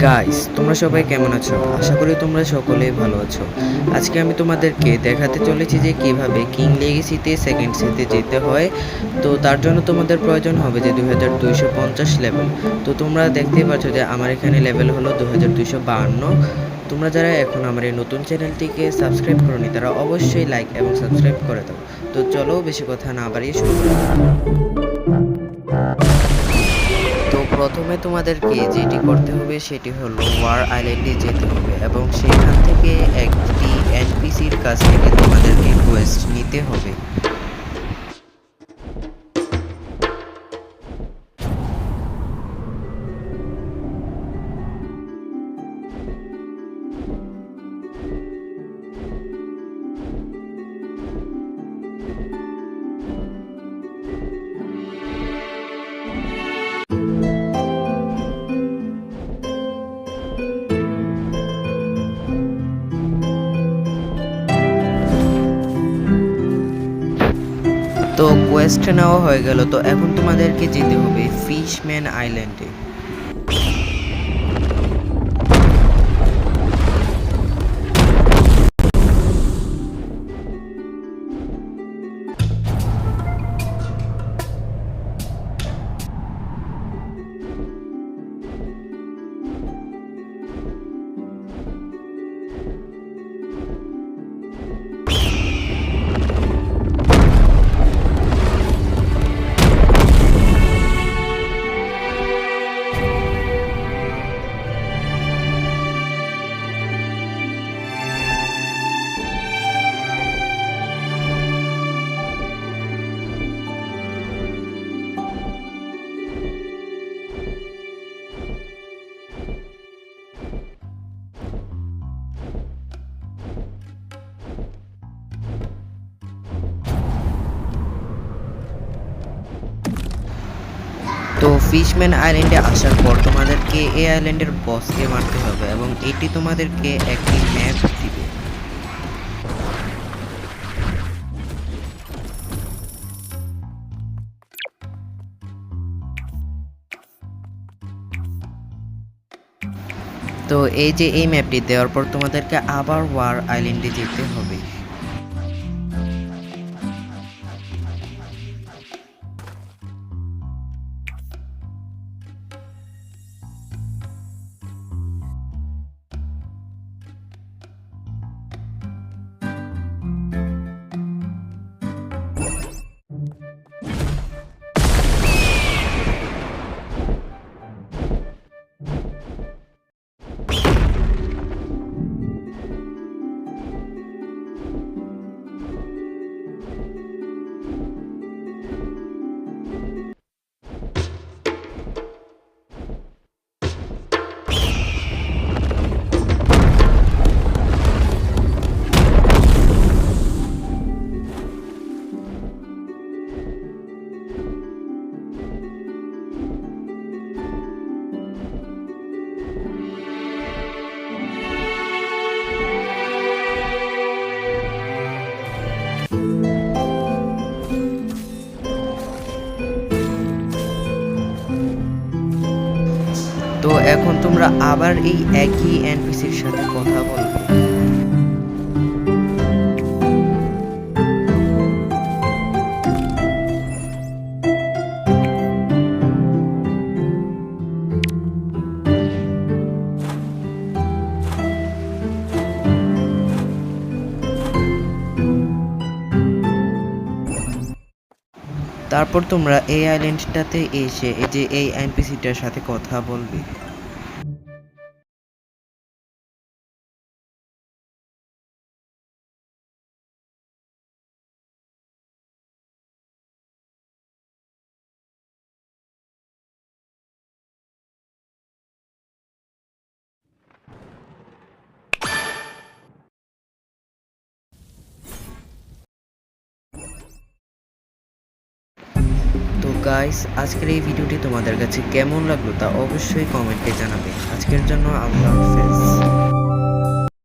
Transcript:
Guys, তোমরা সবাই কেমন আছো? আশা করি তোমরা সকলেই ভালো আছো। আজকে আমি তোমাদেরকে দেখাতে চলেছি যে কিভাবে কিং লেগেসিতে সেকেন্ড সিতে যেতে হয়। তো তার জন্য তোমাদের প্রয়োজন হবে যে 2250 লেভেল। তো তোমরা দেখতেই পাচ্ছ যে আমার এখানে লেভেল হলো 2252। তোমরা যারা এখন আমার এই নতুন চ্যানেলটিকে সাবস্ক্রাইব করোনি তারা অবশ্যই লাইক এবং সাবস্ক্রাইব করে দাও। তো চলো বেশি কথা না বাড়িয়ে শুরু করি। তো প্রথমে তোমাদেরকে যেটি করতে হবে সেটি হলো ওয়ার আইল্যান্ডে যেতে হবে এবং সেখান থেকে একটি এনপিসির কাছ থেকে তোমাদেরকে কোয়েস্ট নিতে হবে। তো কোয়েস্ট নেওয়া হয়ে গেল, তো এখন তোমাদেরকে যেতে হবে ফিশম্যান আইল্যান্ডে। তো ফিশম্যান আইল্যান্ডে আসার পর তোমাদেরকে এই আইল্যান্ডের বসকে মারতে হবে এবং এটি তোমাদেরকে একটি ম্যাপ দিবে। তো এই যে এই ম্যাপটি দেওয়ার পর তোমাদেরকে আবার ওয়ার আইল্যান্ডে যেতে হবে। তো এখন তোমরা আবার এই একই এনপিসির সাথে কথা বলবে। তারপর তোমরা এই আইল্যান্ডটাতে এসে এই যে এই এনপিসিটার সাথে কথা বলবে। তো গাইস, আজকের এই ভিডিওটি তোমাদের কাছে কেমন লাগলো তা অবশ্যই কমেন্টে জানাবে। আজকের জন্য আল্লাহ হাফেজ।